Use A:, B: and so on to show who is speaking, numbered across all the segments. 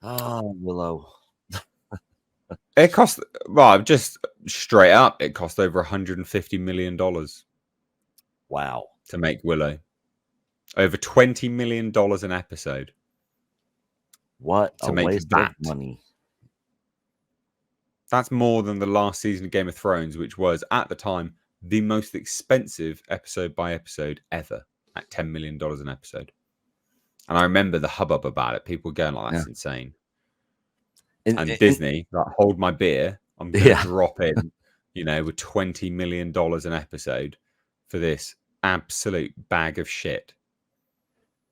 A: Oh, Willow.
B: It cost, well, just straight up, it cost over $150 million
A: Wow.
B: to make Willow. Over $20 million an episode
A: What
B: to
A: a
B: make
A: waste of
B: that.
A: money.
B: That's more than the last season of Game of Thrones, which was at the time the most expensive episode by episode ever at $10 million an episode. And I remember the hubbub about it. People going like, that's insane. And Disney, like, hold my beer. I'm going to drop in, with $20 million an episode for this absolute bag of shit.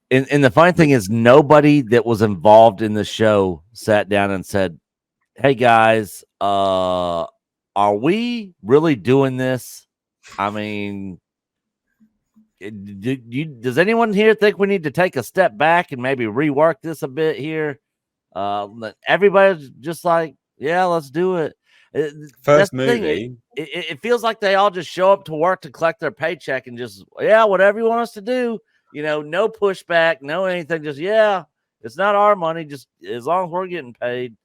A: And the funny thing is, nobody that was involved in the show sat down and said, hey guys, are we really doing this? I mean, does anyone here think we need to take a step back and maybe rework this a bit here? Everybody's just like, yeah, let's do it.
B: First movie.
A: It feels like they all just show up to work to collect their paycheck and just, whatever you want us to do. No pushback, no anything. Just, it's not our money. Just as long as we're getting paid.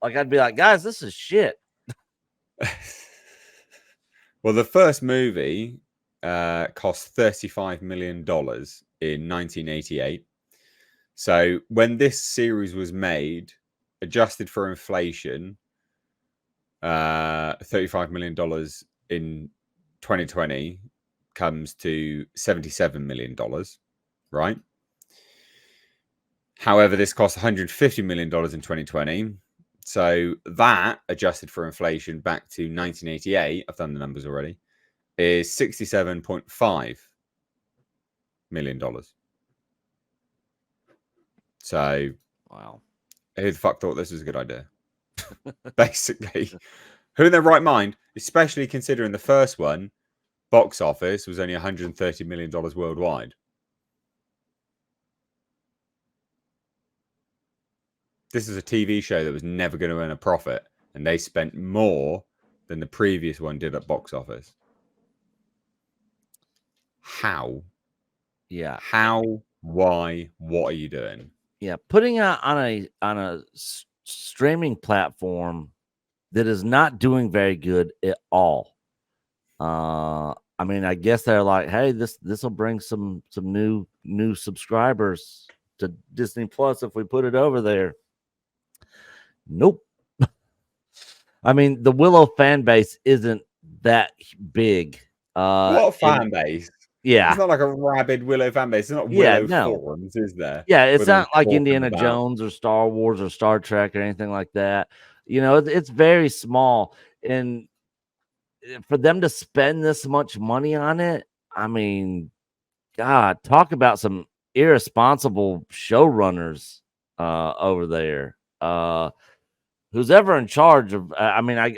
A: Like, I'd be like, guys, this is shit.
B: Well, the first movie cost $35 million in 1988. So when this series was made, adjusted for inflation, $35 million in 2020 comes to $77 million, right? However, this cost $150 million in 2020. So that, adjusted for inflation back to 1988, I've done the numbers already, is $67.5 million. So,
A: wow.
B: Who the fuck thought this was a good idea? Basically, who in their right mind, especially considering the first one, box office was only $130 million worldwide. This is a TV show that was never going to earn a profit, and they spent more than the previous one did at box office. How?
A: Yeah.
B: How? Why? What are you doing?
A: Yeah, putting out on a streaming platform that is not doing very good at all. I mean, I guess they're like, hey, this will bring some new subscribers to Disney Plus if we put it over there. Nope. I mean, the Willow fan base isn't that big.
B: What fan base?
A: Yeah.
B: It's not like a rabid Willow fan base. It's not Willow forums, is there?
A: Yeah, it's not like Indiana Jones or Star Wars or Star Trek or anything like that. It's very small. And for them to spend this much money on it, I mean, God, talk about some irresponsible showrunners over there. Who's ever in charge of? I mean, I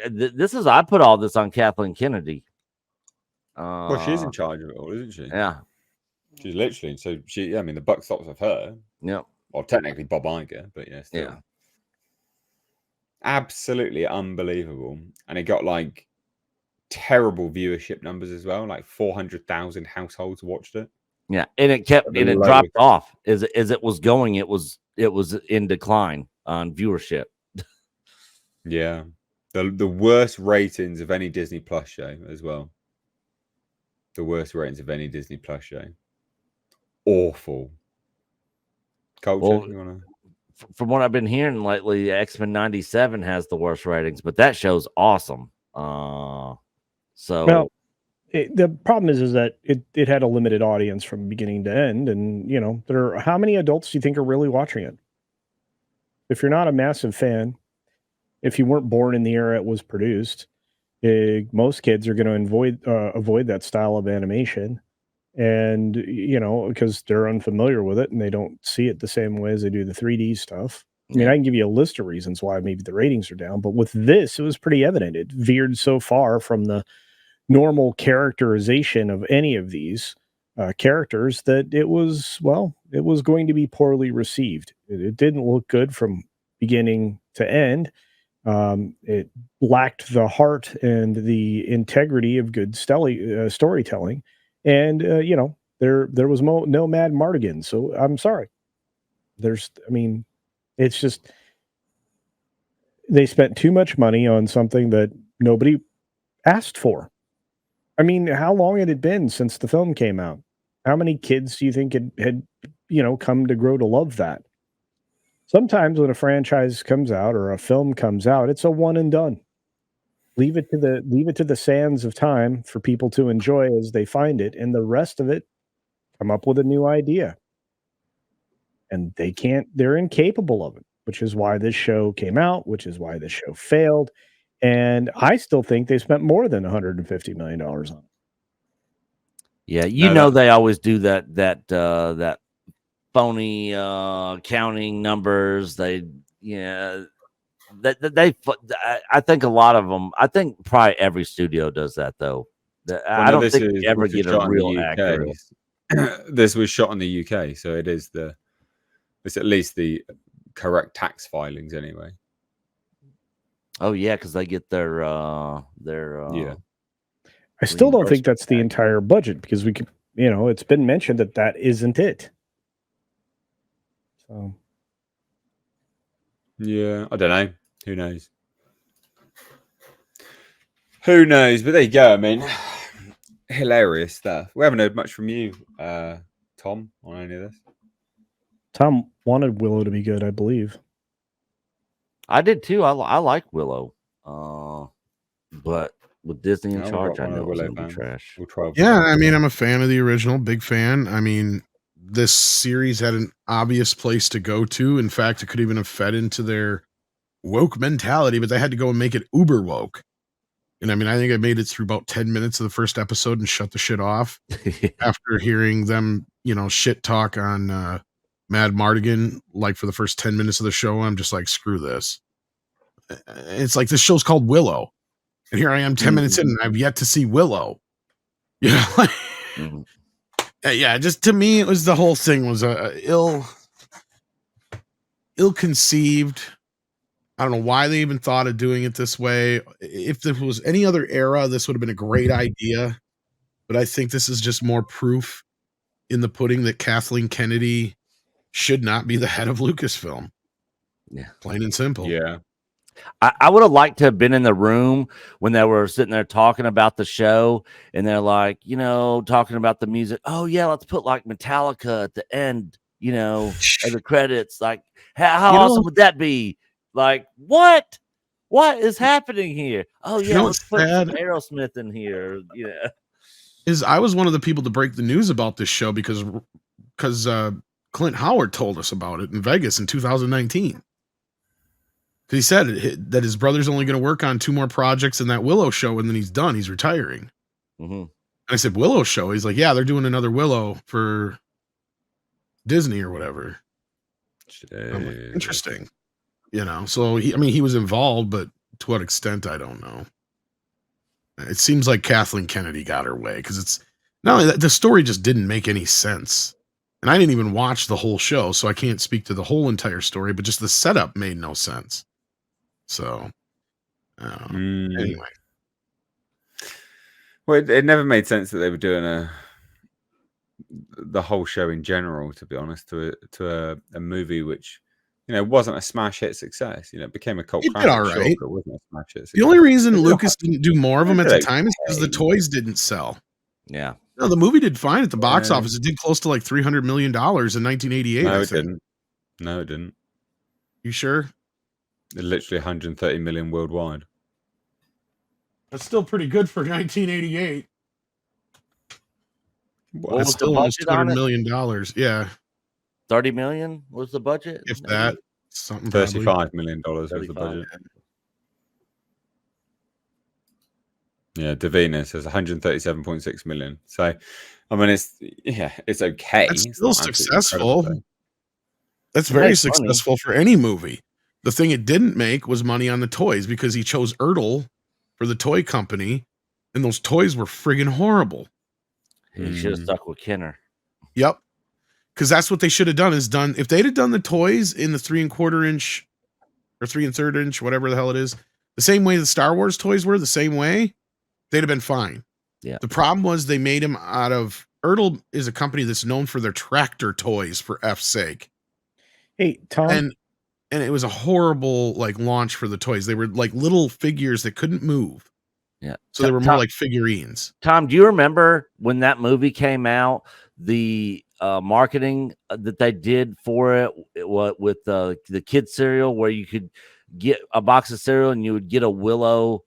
A: put all this on Kathleen Kennedy.
B: Well, she's in charge of it all, isn't she?
A: Yeah,
B: she's literally. So I mean, the buck stops with her.
A: Yeah.
B: Well, technically Bob Iger, but yeah, still.
A: Yeah.
B: Absolutely unbelievable, and it got like terrible viewership numbers as well. Like 400,000 households watched it.
A: Yeah, and it dropped off as it was going. It was in decline on viewership.
B: Yeah, the worst ratings of any Disney Plus show as well. The worst ratings of any Disney Plus show. Awful. Culture, you wanna?
A: From what I've been hearing lately, X-Men 97 has the worst ratings, but that show's awesome.
C: The problem is that it had a limited audience from beginning to end, and how many adults do you think are really watching it? If you're not a massive fan, if you weren't born in the era it was produced, most kids are going to avoid that style of animation, and because they're unfamiliar with it and they don't see it the same way as they do the 3D stuff. I mean, I can give you a list of reasons why maybe the ratings are down, but with this, it was pretty evident. It veered so far from the normal characterization of any of these characters that it was going to be poorly received. It didn't look good from beginning to end. It lacked the heart and the integrity of good storytelling. And, there was no Mad Mardigan. So I'm sorry. It's just they spent too much money on something that nobody asked for. I mean, how long had it been since the film came out? How many kids do you think had come to grow to love that? Sometimes when a franchise comes out or a film comes out, it's a one and done. Leave it to the sands of time for people to enjoy as they find it, and the rest of it, come up with a new idea. And they're incapable of it, which is why this show came out, which is why this show failed. And I still think they spent more than $150 million on it.
A: Yeah, they always do that phony counting numbers. I think a lot of them. I think probably every studio does that though. I don't think you ever get a real accurate.
B: This was shot in the UK, so it's at least the correct tax filings anyway.
C: Oh
A: yeah, because they get their
B: yeah.
C: I still don't think that's the entire budget, because we could, it's been mentioned that isn't it. So
B: yeah, I don't know. Who knows? Who knows? But there you go. I mean, hilarious stuff. We haven't heard much from you, Tom, on any of this.
C: Tom wanted Willow to be good, I believe.
A: I did too. I like Willow, but with Disney in charge, I know it's going to be trash.
D: Yeah, I mean, I'm a fan of the original, big fan. I mean, this series had an obvious place to go to. In fact, it could even have fed into their woke mentality, but they had to go and make it uber woke. And I mean, I think I made it through about 10 minutes of the first episode and shut the shit off after hearing them, shit talk on Mad Mardigan. Like for the first 10 minutes of the show, I'm just like, screw this. It's like, this show's called Willow. And here I am 10 minutes in, and I've yet to see Willow. Yeah, just to me, it was the whole thing was ill-conceived. I don't know why they even thought of doing it this way. If there was any other era, this would have been a great idea. But I think this is just more proof in the pudding that Kathleen Kennedy should not be the head of Lucasfilm.
A: Yeah,
D: plain and simple.
B: Yeah.
A: I would have liked to have been in the room when they were sitting there talking about the show, and they're like, talking about the music. Oh yeah, let's put like Metallica at the end, of the credits. Like, how awesome would that be? Like, what is happening here? Oh yeah, let's put some Aerosmith in here. Yeah,
D: is I was one of the people to break the news about this show because Clint Howard told us about it in Vegas in 2019. He said that his brother's only going to work on 2 more projects in that Willow show, and then he's done. He's retiring.
A: Mm-hmm.
D: And I said, Willow show? He's like, yeah, they're doing another Willow for Disney or whatever. I'm like, interesting. So he was involved, but to what extent, I don't know. It seems like Kathleen Kennedy got her way, because it's not only that the story just didn't make any sense. And I didn't even watch the whole show, so I can't speak to the whole entire story, but just the setup made no sense. So, anyway.
B: Well, it never made sense that they were doing the whole show in general, to be honest, to a movie which, wasn't a smash hit success. It became a cult classic.
D: All right.
B: Sure, but it wasn't a smash hit success.
D: The only reason Lucas didn't do more of them at the time is because the toys didn't sell.
A: Yeah.
D: No, the movie did fine at the box office. It did close to like $300 million in 1988.
B: No, it didn't. No, it didn't.
D: You sure?
B: Literally 130 million worldwide.
D: That's still pretty good for 1988.
A: Well,
D: that's still almost $200 million. Yeah.
A: 30 million was the budget?
D: If that. Something
B: $35 million was the budget. Yeah, Davina says 137.6 million. So, I mean, it's okay.
D: It's still successful. That's very successful for any movie. The thing it didn't make was money on the toys, because he chose Ertl for the toy company, and those toys were friggin' horrible.
A: He should have stuck with Kenner.
D: Yep. Because that's what they should have done. If they'd have done the toys in the 3 1/4 inch or 3 1/3 inch, whatever the hell it is, the same way the Star Wars toys were, the same way, they'd have been fine.
A: Yeah.
D: The problem was they made them out of Ertl is a company that's known for their tractor toys, for F's sake.
C: Hey, Tom.
D: And and it was a horrible like launch for the toys. They were like little figures that couldn't move.
A: Yeah.
D: So they were more like figurines.
A: Tom, do you remember when that movie came out? The marketing that they did for it what with the kid cereal, where you could get a box of cereal and you would get a Willow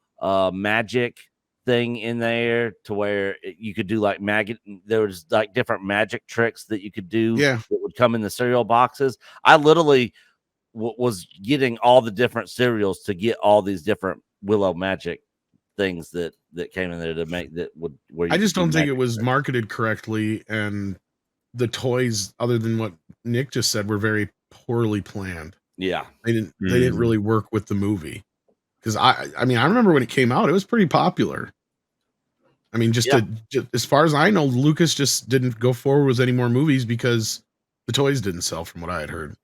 A: magic thing in there to where you could do like there was like different magic tricks that you could do that would come in the cereal boxes. I literally was getting all the different cereals to get all these different Willow magic things that came in there to make that would where you
D: I just don't think it was
A: tricks.
D: marketed correctly, and the toys, other than what Nick just said, were very poorly planned.
A: Yeah,
D: they didn't really work with the movie. Because I mean, I remember when it came out, it was pretty popular. I mean, just as far as I know, Lucas just didn't go forward with any more movies because the toys didn't sell, from what I had heard.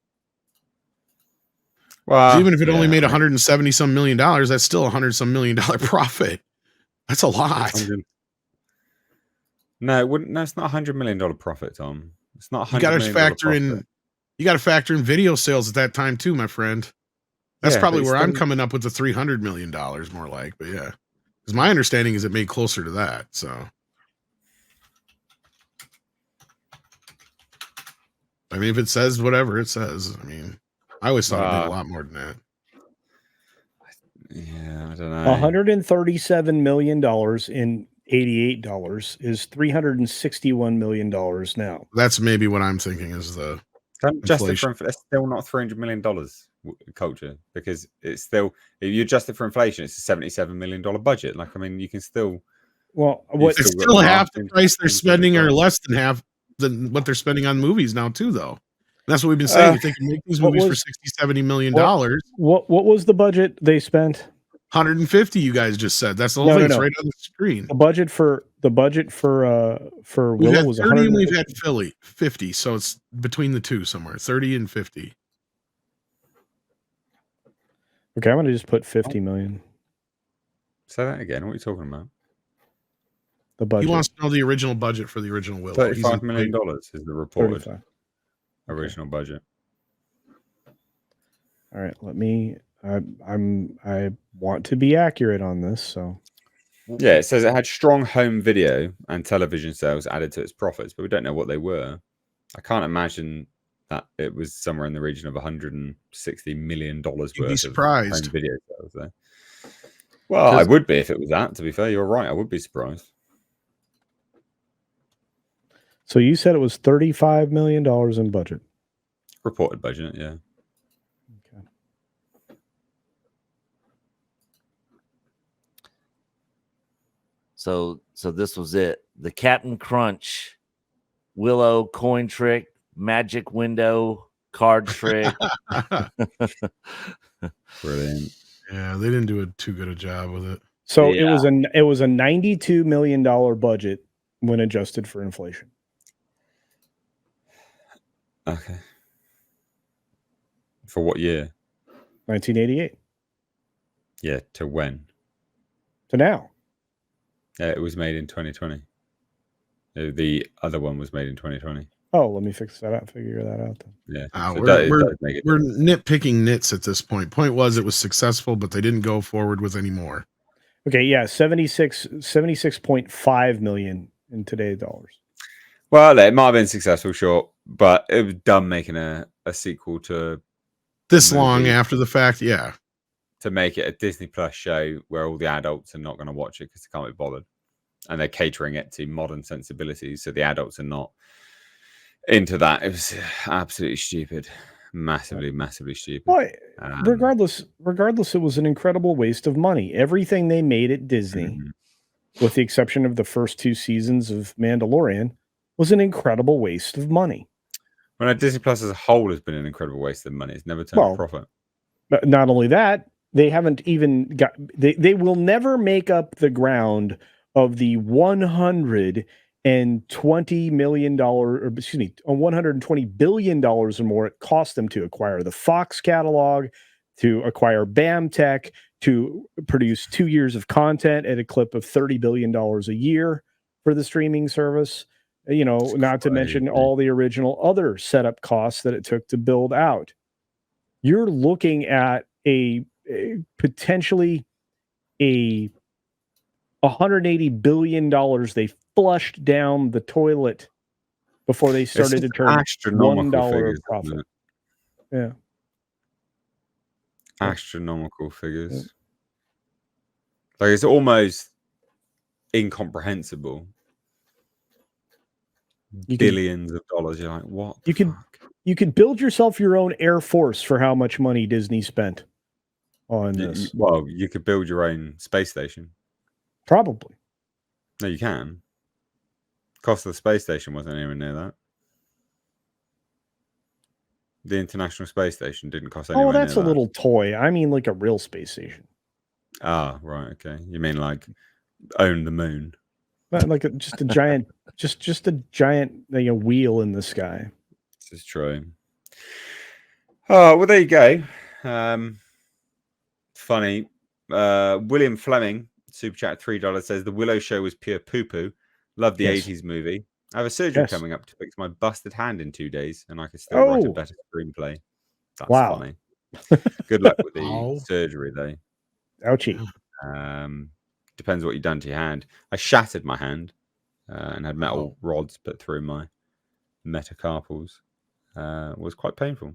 D: Well, even if it only made 170 some million dollars, that's still $100 million profit. That's a lot.
B: No, it wouldn't. No, it's not $100 million profit, Tom. It's not $100
D: You gotta
B: million
D: factor
B: profit.
D: in. You got to factor in video sales at that time too, my friend. That's probably where I'm coming up with the $300 million more like. But yeah, because my understanding is it made closer to that. So, I mean, if it says whatever it says, I mean, I always thought it made a lot more than that.
B: Yeah, I don't know.
C: $137 million in $88 is $361 million now.
D: That's maybe what I'm thinking is the
B: inflation. It's still not $300 million culture, because it's still, if you adjust it for inflation, it's a $77 million budget. Like, I mean, you can still.
C: Well,
D: it's still half the price they're spending, or less than half than what they're spending on movies now too, though. And that's what we've been saying. If they can make these movies for $60-70 million,
C: what was the budget they spent?
D: 150. You guys just said that's the whole thing. It's right on the screen.
C: The budget for Willow was
D: 30, and we've had 50. So it's between the two somewhere, 30 and 50.
C: Okay, I'm going to just put 50 million.
B: Say that again. What are you talking about?
C: The budget.
D: He wants to know the original budget for the original Willow.
B: $35 million is the reported original budget.
C: All right, let me. I want to be accurate on this, so.
B: Yeah, it says it had strong home video and television sales added to its profits, but we don't know what they were. I can't imagine that it was somewhere in the region of $160 million worth
D: of home
B: video sales there. Well, I would be if it was that, to be fair. You're right. I would be surprised.
C: So you said it was $35 million in budget.
B: Reported budget, yeah.
C: Okay.
A: So this was it. The Captain Crunch, Willow coin trick, magic window card trick.
B: Brilliant.
D: Yeah, they didn't do too good a job with it.
C: So it was a $92 million budget when adjusted for inflation.
B: Okay. For what year?
C: 1988.
B: Yeah, to when?
C: To now.
B: It was made in 2020. The other one was made in 2020.
C: Oh, let me figure that out then.
B: Yeah. So
D: we're nitpicking nits at this point. Point was it was successful, but they didn't go forward with any more.
C: Okay, yeah, 76.5 million in today's dollars.
B: Well, it might have been successful, sure, but it was dumb making a sequel to
D: this long after the fact, yeah.
B: To make it a Disney Plus show where all the adults are not going to watch it because they can't be bothered. And they're catering it to modern sensibilities, so the adults are not into that. It was absolutely stupid. Massively stupid.
C: Well, regardless, it was an incredible waste of money. Everything they made at Disney, with the exception of the first 2 seasons of Mandalorian, was an incredible waste of money.
B: Well, Disney Plus as a whole has been an incredible waste of money. It's never turned a profit.
C: But not only that, they haven't even got. They will never make up the ground of the $120 million, or excuse me, $120 billion or more it cost them to acquire the Fox catalog, to acquire BAMTech, to produce 2 years of content at a clip of $30 billion a year for the streaming service. You know, not to mention all the original other setup costs that it took to build out. you're looking at a potentially a $180 billion they flushed down the toilet before they started to turn
B: astronomical
C: $1
B: figures,
C: of profit.
B: isn't it?
C: Yeah.
B: Astronomical figures. Like, it's almost incomprehensible. Billions of dollars. You're like, what the fuck?
C: You could build yourself your own Air Force for how much money Disney spent on this.
B: Well, you could build your own space station.
C: Probably.
B: No, you can. Cost of the space station wasn't anywhere near that. The International Space Station didn't cost anywhere near that.
C: Oh, that's a little toy. I mean, like a real space station.
B: Ah, right. Okay. You mean like own the moon?
C: Like just a giant, just a giant wheel in the sky.
B: This is true. Oh, well, there you go. Funny. William Fleming, super chat $3, says the Willow show was pure poo-poo. Love the 80s movie. I have a surgery coming up to fix my busted hand in 2 days, and I can still write a better screenplay. That's funny. Good luck with the surgery, though.
C: Ouchie.
B: Depends what you've done to your hand. I shattered my hand and had metal rods put through my metacarpals. It was quite painful.